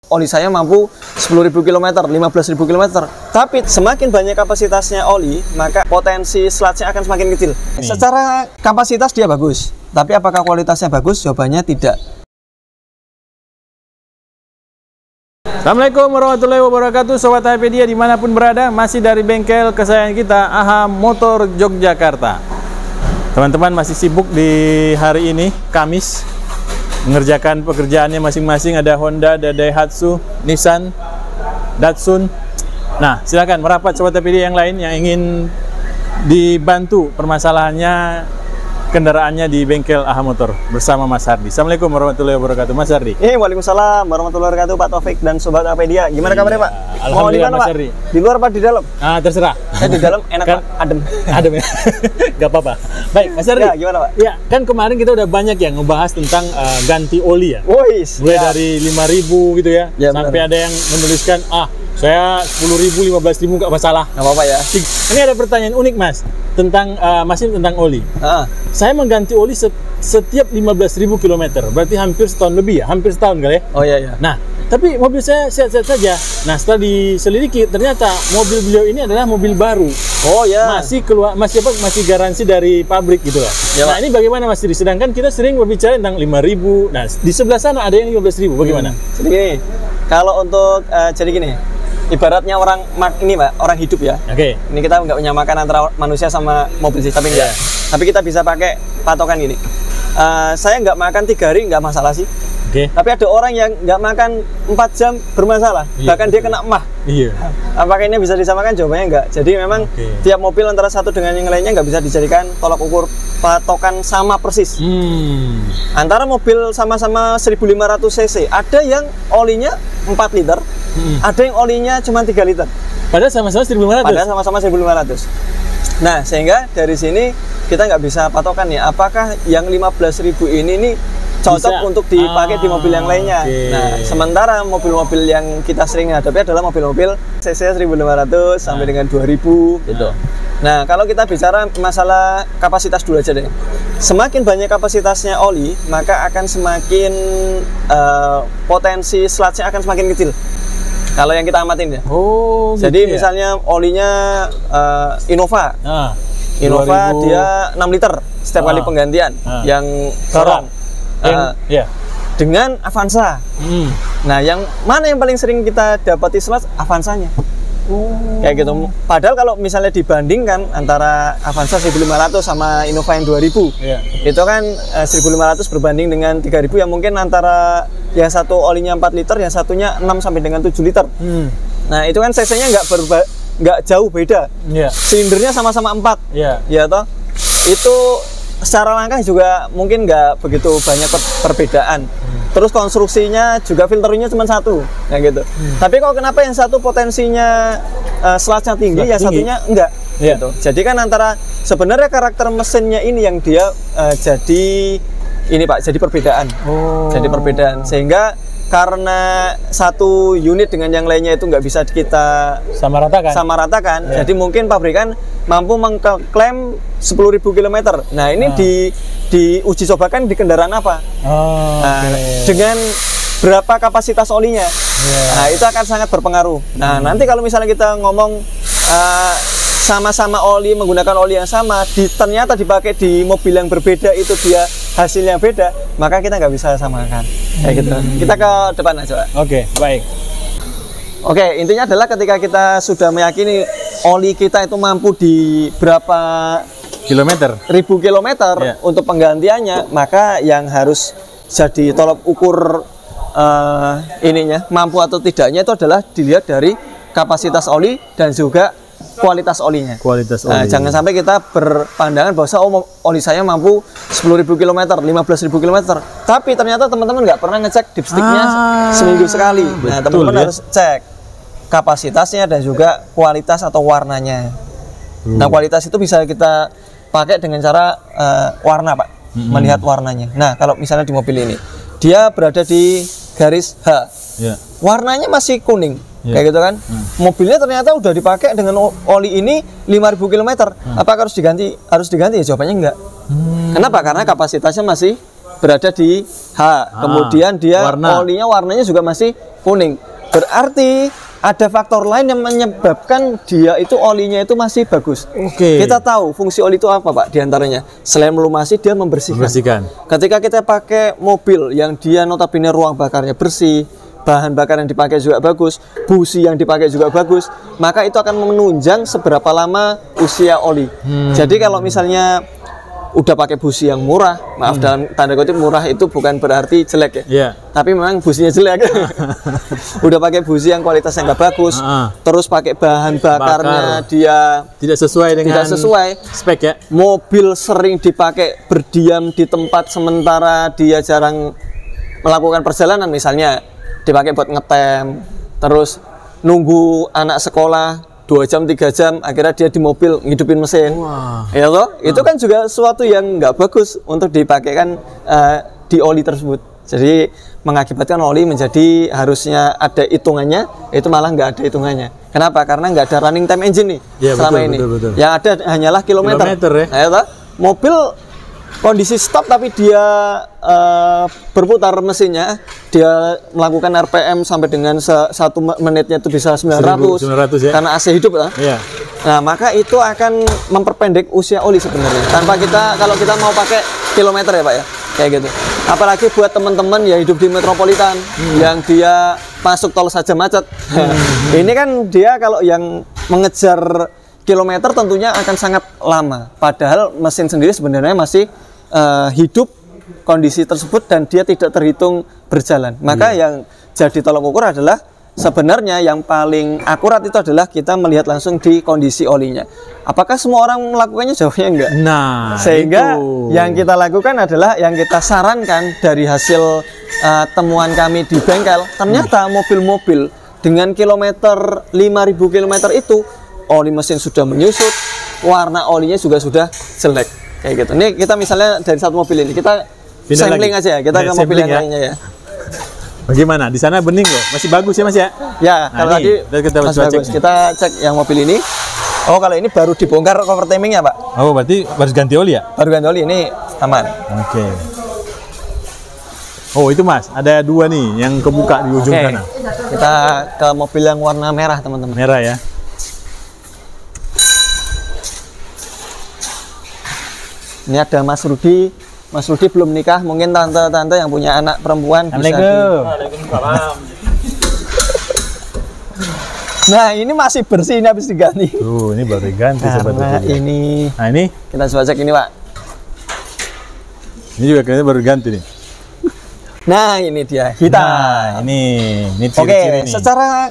Oli saya mampu 10.000 km, 15.000 km. Tapi semakin banyak kapasitasnya oli, maka potensi sludge-nya akan semakin kecil. Secara kapasitas dia bagus, tapi apakah kualitasnya bagus? Jawabannya tidak. Assalamualaikum warahmatullahi wabarakatuh, Sobat HPdia dimanapun berada, masih dari bengkel kesayangan kita, AHA Motor Yogyakarta. Teman-teman masih sibuk di hari ini, Kamis, mengerjakan pekerjaannya masing-masing. Ada Honda, ada Daihatsu, Nissan, Datsun. Nah, silakan merapat Sobat HPdia yang lain yang ingin dibantu permasalahannya kendaraannya di bengkel AHA Motor bersama Mas Hardi. Assalamualaikum warahmatullahi wabarakatuh, Mas Hardi. Waalaikumsalam warahmatullahi wabarakatuh, Pak Taufik dan Sobat HPdia. Gimana kabarnya, Pak? Alhamdulillah, mau di mana, Mas Pak? Hardi. Di luar apa di dalam? Terserah. Di dalam enak, kan, Pak. Adem. Adem ya. Gak apa-apa. Baik, Mas Hardi. Ya, gimana, Pak? Ya, kan kemarin kita udah banyak yang ngebahas tentang ganti oli ya. Wois. Mulai dari 5.000 gitu ya, sampai benar. ada yang menuliskan, saya 10.000, 15.000 gak masalah. Nggak apa-apa ya. Ini ada pertanyaan unik, Mas, tentang masih tentang oli. Saya mengganti oli setiap 15.000 km, berarti hampir setahun lebih ya, hampir setahun kali ya. Oh iya. Nah, tapi mobil saya sehat-sehat saja. Nah, setelah diselidiki ternyata mobil beliau ini adalah mobil baru. Oh ya. Masih garansi dari pabrik gitu loh. Ya, nah, ini bagaimana Mas? Sedangkan kita sering berbicara tentang 5.000. Nah, di sebelah sana ada yang 15.000. Bagaimana? Jadi gini, kalau untuk jadi gini, ibaratnya orang ini, Pak, orang hidup ya. Oke. Ini kita nggak menyamakan antara manusia sama mobil sih, tapi enggak. Tapi kita bisa pakai patokan gini. Saya nggak makan 3 hari nggak masalah sih. Oke. Tapi ada orang yang nggak makan 4 jam bermasalah. Iya, Bahkan dia kena emah. Iya. Apakah ini bisa disamakan? Jawabannya enggak. Jadi memang tiap mobil antara satu dengan yang lainnya nggak bisa dijadikan tolak ukur patokan sama persis. Antara mobil sama-sama 1500 cc, ada yang olinya 4 liter, ada yang olinya cuma 3 liter. Padahal sama-sama 1.500. Padahal sama-sama 1.500. Nah, sehingga dari sini kita nggak bisa patokan nih, apakah yang 15.000 ini nih cocok bisa untuk dipakai di mobil yang lainnya. Nah, sementara mobil-mobil yang kita sering hadapi adalah mobil-mobil cc 1.500 sampai dengan 2.000 gitu. Nah, kalau kita bicara masalah kapasitas dulu aja deh. Semakin banyak kapasitasnya oli, maka akan semakin potensi sludge-nya akan semakin kecil. Kalau yang kita amatin ya. Jadi gitu misalnya olinya Innova. Innova 2000. dia 6 liter setiap kali penggantian. Yang sorong. Dengan Avanza. Nah, yang mana yang paling sering kita dapati sludge? Avanzanya. Kayak gitu. Padahal kalau misalnya dibandingkan antara Avanza 1.500 sama Innova yang 2.000, itu kan 1.500 berbanding dengan 3.000 yang mungkin antara yang satu olinya 4 liter, yang satunya 6 sampai dengan 7 liter. Nah, itu kan cc-nya nggak jauh beda. Silindernya sama-sama 4. Ya toh? Itu secara langkah juga mungkin nggak begitu banyak perbedaan. Terus konstruksinya juga filternya cuma satu, ya gitu. Tapi kok kenapa yang satu potensinya sludge-nya tinggi, yang satunya enggak? Gitu. Jadi kan antara sebenarnya karakter mesinnya ini yang dia jadi ini, Pak, jadi perbedaan. Jadi perbedaan, sehingga karena satu unit dengan yang lainnya itu nggak bisa kita sama ratakan. Jadi mungkin pabrikan mampu mengklaim 10.000 km. Nah, ini diuji cobakan di kendaraan apa? Dengan berapa kapasitas olinya? Nah, itu akan sangat berpengaruh. Nah, nanti kalau misalnya kita ngomong sama-sama oli, menggunakan oli yang sama, ternyata dipakai di mobil yang berbeda, itu dia hasilnya beda, maka kita nggak bisa samakan. Kayak gitu. Kita ke depan aja, Pak. Baik. Intinya adalah ketika kita sudah meyakini oli kita itu mampu di berapa ribu kilometer untuk penggantiannya, maka yang harus jadi tolak ukur mampu atau tidaknya itu adalah dilihat dari kapasitas oli dan juga kualitas olinya. Jangan sampai kita berpandangan bahwa oli saya mampu 10.000 km, 15.000 km, tapi ternyata teman-teman nggak pernah ngecek dipsticknya seminggu sekali. Nah, teman-teman harus cek kapasitasnya dan juga kualitas atau warnanya. Nah, kualitas itu bisa kita pakai dengan cara warna, Pak, melihat warnanya. Nah, kalau misalnya di mobil ini dia berada di garis H, warnanya masih kuning. Kayak gitu kan. Mobilnya ternyata udah dipakai dengan oli ini 5.000 km. Apakah harus diganti? Ya jawabannya enggak. Kenapa? Karena kapasitasnya masih berada di H. Kemudian dia warnanya juga masih kuning. Berarti ada faktor lain yang menyebabkan dia itu olinya itu masih bagus. Kita tahu fungsi oli itu apa, Pak? Di antaranya selain melumasi, dia membersihkan. Ketika kita pakai mobil yang dia notabene ruang bakarnya bersih, bahan bakar yang dipakai juga bagus, busi yang dipakai juga bagus, maka itu akan menunjang seberapa lama usia oli. Jadi kalau misalnya udah pakai busi yang murah, maaf dalam tanda kutip murah itu bukan berarti jelek ya, tapi memang businya jelek. Udah pakai busi yang kualitasnya nggak bagus, terus pakai bahan bakarnya dia tidak sesuai spek ya. Mobil sering dipakai berdiam di tempat sementara dia jarang melakukan perjalanan, misalnya dipakai buat ngetem, terus nunggu anak sekolah 2 jam 3 jam, akhirnya dia di mobil ngidupin mesin. Ya toh, itu kan juga sesuatu yang nggak bagus untuk dipakaikan di oli tersebut. Jadi mengakibatkan oli menjadi harusnya ada hitungannya, itu malah nggak ada hitungannya. Kenapa? Karena nggak ada running time engine nih selama ini. Betul. Yang ada hanyalah kilometer ya. Ya toh, mobil kondisi stop tapi dia berputar mesinnya, dia melakukan RPM sampai dengan 1 menitnya itu bisa 900 ya? Karena AC hidup lah. Nah, maka itu akan memperpendek usia oli sebenarnya. Tanpa kalau kita mau pakai kilometer ya Pak ya, kayak gitu. Apalagi buat teman-teman yang hidup di metropolitan, yang dia masuk tol saja macet. Ini kan dia kalau yang mengejar kilometer tentunya akan sangat lama. Padahal mesin sendiri sebenarnya masih hidup kondisi tersebut dan dia tidak terhitung berjalan. Maka yang jadi tolok ukur adalah sebenarnya yang paling akurat itu adalah kita melihat langsung di kondisi olinya. Apakah semua orang melakukannya? Jawabnya enggak. Nah, sehingga yang kita lakukan adalah yang kita sarankan dari hasil temuan kami di bengkel. Ternyata mobil-mobil dengan kilometer 5.000 km itu oli mesin sudah menyusut, warna olinya juga sudah jelek kayak gitu. Ini kita misalnya dari satu mobil ini kita sampling aja ya, kita ke mobil yang lainnya ya. Bagaimana? Di sana bening loh, masih bagus ya Mas ya? Ya, kalau tadi masih bagus. Kita cek yang mobil ini. Oh, kalau ini baru dibongkar cover timingnya Pak. Oh, berarti baru ganti oli ya? Baru ganti oli, ini aman. Oke. Oh, itu Mas, ada 2 nih yang kebuka di ujung sana. Kita ke mobil yang warna merah teman-teman. Merah ya. Ini ada Mas Rudi. Mas Rudi belum nikah, mungkin tante-tante yang punya anak perempuan bisa Nah, ini masih bersih, ini habis diganti. Tuh, ini baru diganti Nah, ini. Nah, ini kita coba cek ini, Pak. Ini juga kayaknya baru ganti nih. Nah, ini dia, hitam. Nah, ini Oke, ciri-ciri nih. secara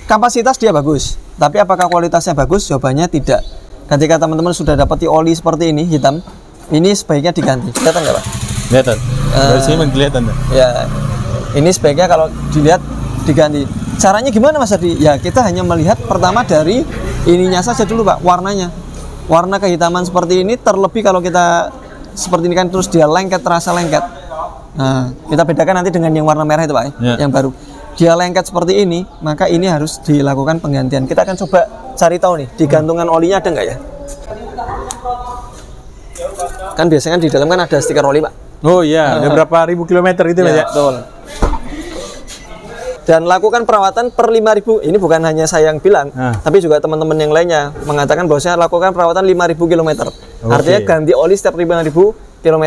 kapasitas dia bagus. Tapi apakah kualitasnya bagus? Jawabannya tidak. Ketika teman-teman sudah dapati oli seperti ini, hitam, ini sebaiknya diganti. Kelihatan nggak Pak? Kelihatan. Dari sini memang kelihatan. Ya, ini sebaiknya kalau dilihat diganti. Caranya gimana Mas Adi? Ya kita hanya melihat pertama dari ininya saja dulu Pak, warnanya. Warna kehitaman seperti ini, terlebih kalau kita seperti ini kan terus dia lengket, terasa lengket. Nah, kita bedakan nanti dengan yang warna merah itu Pak, yang baru. Dia lengket seperti ini, maka ini harus dilakukan penggantian. Kita akan coba cari tahu nih, di gantungan olinya ada nggak ya? Kan biasanya di dalam kan ada stiker oli Pak. Oh iya, ada berapa ribu kilometer gitu Mas ya? Betul. Dan lakukan perawatan per 5.000. Ini bukan hanya saya yang bilang, tapi juga teman-teman yang lainnya mengatakan bahwasanya lakukan perawatan 5.000 km. Artinya ganti oli setiap 5.000 km.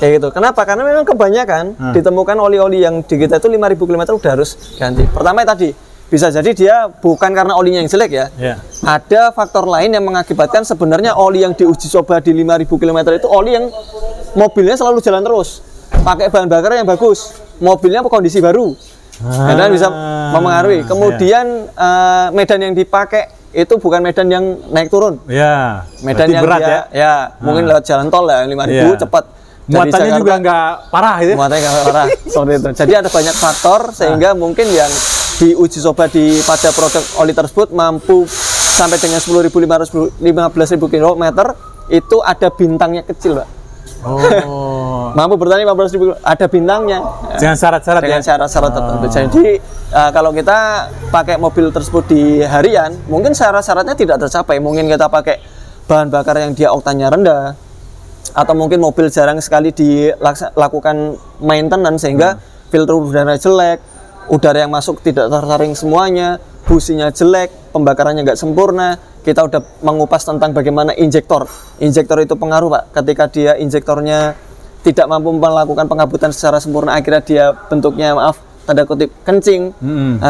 Kayak gitu. Kenapa? Karena memang kebanyakan ditemukan oli-oli yang di kita itu 5.000 km udah harus ganti. Pertama tadi, bisa jadi dia bukan karena olinya yang jelek ya. Ada faktor lain yang mengakibatkan sebenarnya oli yang diuji coba di 5.000 km itu oli yang mobilnya selalu jalan terus. Pakai bahan bakar yang bagus. Mobilnya kondisi baru. Dan bisa mempengaruhi. Kemudian medan yang dipakai itu bukan medan yang naik turun. Medan yang berat dia, ya mungkin lewat jalan tol lah 5.000 cepat. Muatannya juga nggak parah gitu. Muatannya nggak parah seperti itu. Jadi ada banyak faktor sehingga mungkin yang diuji coba pada produk oli tersebut mampu sampai dengan 10.500 15.000 km itu ada bintangnya kecil, Pak. Oh. Mampu bertahan 15.000, ada bintangnya. Dengan syarat-syarat dengan syarat-syarat tertentu. Jadi kalau kita pakai mobil tersebut di harian, mungkin syarat-syaratnya tidak tercapai. Mungkin kita pakai bahan bakar yang dia oktannya rendah, atau mungkin mobil jarang sekali dilakukan maintenance sehingga filter udara jelek, udara yang masuk tidak tersaring semuanya, businya jelek, pembakarannya nggak sempurna. Kita udah mengupas tentang bagaimana injektor itu pengaruh Pak. Ketika dia injektornya tidak mampu melakukan pengabutan secara sempurna, akhirnya dia bentuknya maaf tanda kutip kencing,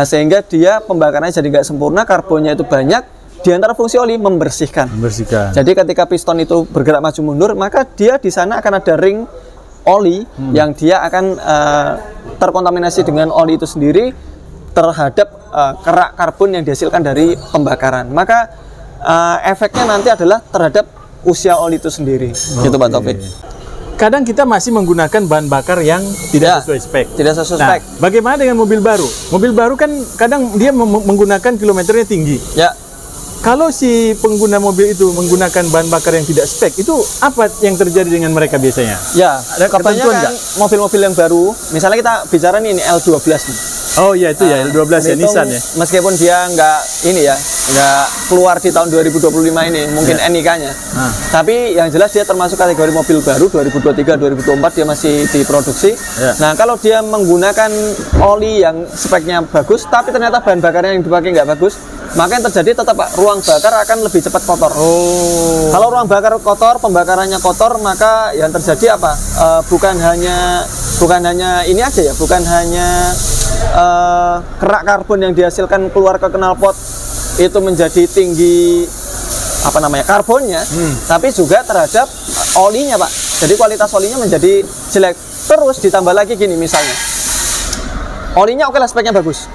sehingga dia pembakarannya jadi nggak sempurna, karbonnya itu banyak. Di antara fungsi oli membersihkan. Jadi ketika piston itu bergerak maju mundur, maka dia di sana akan ada ring oli yang dia akan terkontaminasi dengan oli itu sendiri terhadap kerak karbon yang dihasilkan dari pembakaran. Maka efeknya nanti adalah terhadap usia oli itu sendiri. Gitu Pak Taufik. Kadang kita masih menggunakan bahan bakar yang tidak sesuai spek. Tidak sesuai spek. Bagaimana dengan mobil baru? Mobil baru kan kadang dia menggunakan kilometernya tinggi. Ya. Kalau si pengguna mobil itu menggunakan bahan bakar yang tidak spek, itu apa yang terjadi dengan mereka biasanya? Ya, kebanyakan mobil-mobil yang baru, misalnya kita bicara nih ini L12 nih. Oh iya itu ya, L12 ya, Nissan ya. Meskipun dia nggak keluar di tahun 2025 ini, mungkin NIK-nya. Tapi yang jelas dia termasuk kategori mobil baru 2023, 2024 dia masih diproduksi. Nah, kalau dia menggunakan oli yang speknya bagus, tapi ternyata bahan bakarnya yang dipakai nggak bagus, maka yang terjadi tetap Pak, ruang bakar akan lebih cepat kotor. Kalau ruang bakar kotor, pembakarannya kotor, maka yang terjadi apa? Bukan hanya ini aja ya, bukan hanya kerak karbon yang dihasilkan keluar ke knalpot itu menjadi tinggi karbonnya, tapi juga terhadap olinya Pak. Jadi kualitas olinya menjadi jelek. Terus ditambah lagi gini misalnya, olinya oke lah, speknya bagus.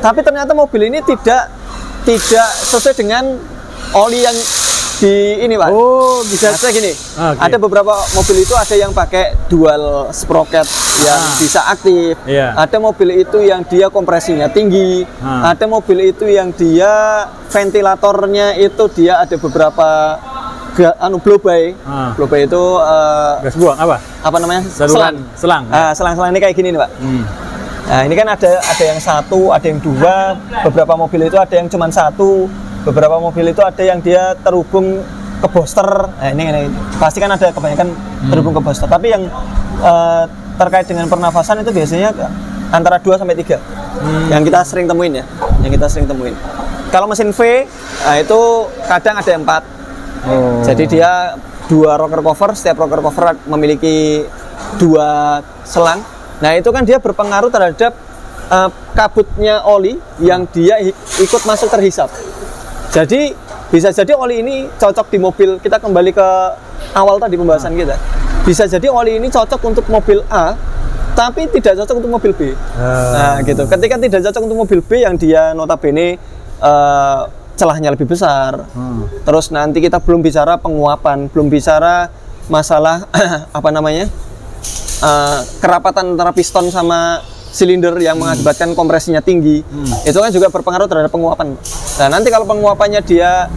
Tapi ternyata mobil ini tidak sesuai dengan oli yang di ini Pak. Oh, bisa gini. Ada beberapa mobil itu ada yang pakai dual sprocket yang bisa aktif. Ada mobil itu yang dia kompresinya tinggi. Ada mobil itu yang dia ventilatornya itu dia ada beberapa blow-by. Blow-by itu gas buang apa namanya? Selang. Selang-selang ini kayak gini nih Pak. Nah, ini kan ada yang satu, ada yang dua, beberapa mobil itu ada yang cuma satu, beberapa mobil itu ada yang dia terhubung ke booster. Nah, ini pasti kan ada kebanyakan terhubung ke booster. Tapi yang terkait dengan pernafasan itu biasanya antara 2 sampai 3. Yang kita sering temuin ya, Kalau mesin V, nah itu kadang ada 4. Jadi dia 2 rocker cover, setiap rocker cover memiliki 2 selang. Nah itu kan dia berpengaruh terhadap kabutnya oli yang dia ikut masuk terhisap. Jadi bisa jadi oli ini cocok di mobil, kita kembali ke awal tadi pembahasan kita. Bisa jadi oli ini cocok untuk mobil A, tapi tidak cocok untuk mobil B. Nah gitu, ketika tidak cocok untuk mobil B yang dia notabene celahnya lebih besar. Terus nanti kita belum bicara penguapan, belum bicara masalah kerapatan antara piston sama silinder yang mengakibatkan kompresinya tinggi. Itu kan juga berpengaruh terhadap penguapan. Nah, nanti kalau penguapannya dia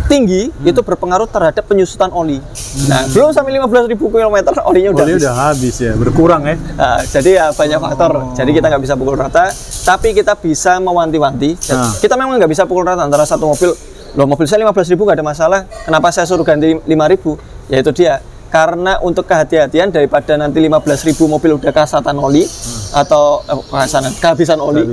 tinggi, itu berpengaruh terhadap penyusutan oli. Nah, belum sampai 15.000 km olinya udah habis ya, berkurang ya. Nah, jadi ya banyak faktor. Jadi kita nggak bisa pukul rata, tapi kita bisa mewanti-wanti. Kita memang nggak bisa pukul rata antara satu mobil. Loh, mobil saya 15.000 nggak ada masalah. Kenapa saya suruh ganti 5.000? Ya itu dia. Karena untuk kehati-hatian daripada nanti 15.000 mobil udah kasatan oli atau kehabisan oli,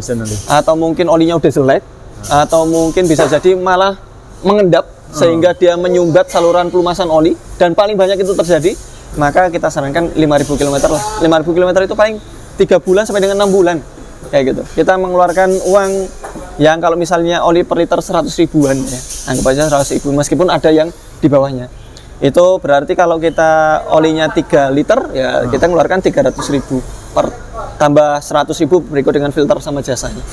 atau mungkin olinya udah jelek, atau mungkin bisa jadi malah mengendap sehingga dia menyumbat saluran pelumasan oli, dan paling banyak itu terjadi, maka kita sarankan 5.000 km lah. 5.000 km itu paling 3 bulan sampai dengan 6 bulan kayak gitu. Kita mengeluarkan uang yang kalau misalnya oli per liter 100 ribuan ya, anggap aja 100 ribu, meskipun ada yang di bawahnya. Itu berarti kalau kita olinya 3 liter ya kita mengeluarkan 300.000 per tambah 100.000 berikut dengan filter sama jasanya.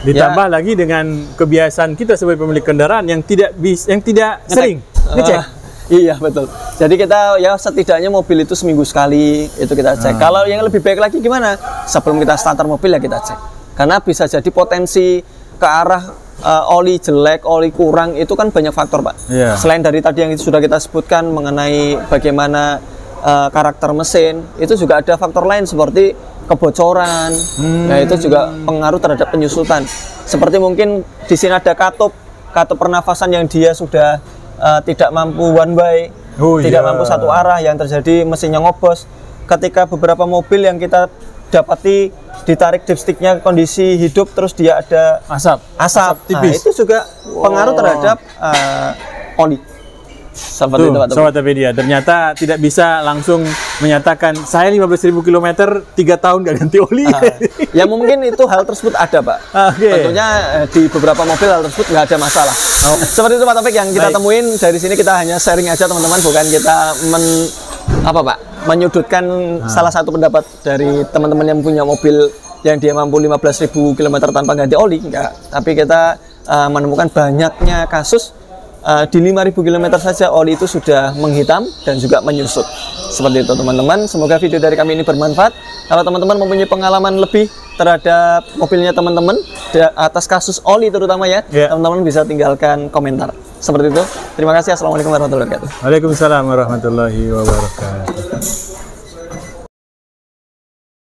Ditambah lagi dengan kebiasaan kita sebagai pemilik kendaraan yang tidak sering ngecek. Iya betul. Jadi kita ya setidaknya mobil itu seminggu sekali itu kita cek. Kalau yang lebih baik lagi gimana? Sebelum kita starter mobil ya kita cek. Karena bisa jadi potensi ke arah oli jelek, oli kurang itu kan banyak faktor Pak. Selain dari tadi yang sudah kita sebutkan mengenai bagaimana karakter mesin, itu juga ada faktor lain seperti kebocoran. Nah itu juga pengaruh terhadap penyusutan. Seperti mungkin di sini ada katup pernafasan yang dia sudah tidak mampu one way. tidak lampu satu arah, yang terjadi mesinnya ngobos. Ketika beberapa mobil yang kita dapati ditarik dipsticknya kondisi hidup, terus dia ada asap tipis. Nah, itu juga pengaruh terhadap oli. Seperti itu, Pak. Sobat Tapedia, ternyata tidak bisa langsung menyatakan saya 15.000 km 3 tahun gak ganti oli. Ya mungkin itu hal tersebut ada, Pak. Tentunya di beberapa mobil hal tersebut nggak ada masalah. Seperti itu, Pak Taufik, yang kita temuin dari sini. Kita hanya sharing aja, teman-teman, bukan kita menyudutkan salah satu pendapat dari teman-teman yang punya mobil yang dia mampu 15.000 km tanpa ganti oli, enggak. Tapi kita menemukan banyaknya kasus di 5.000 km saja oli itu sudah menghitam dan juga menyusut. Seperti itu, teman-teman. Semoga video dari kami ini bermanfaat. Kalau teman-teman mempunyai pengalaman lebih terhadap mobilnya teman-teman atas kasus oli terutama ya, teman-teman bisa tinggalkan komentar. Seperti itu. Terima kasih. Assalamualaikum warahmatullahi wabarakatuh. Waalaikumsalam warahmatullahi wabarakatuh.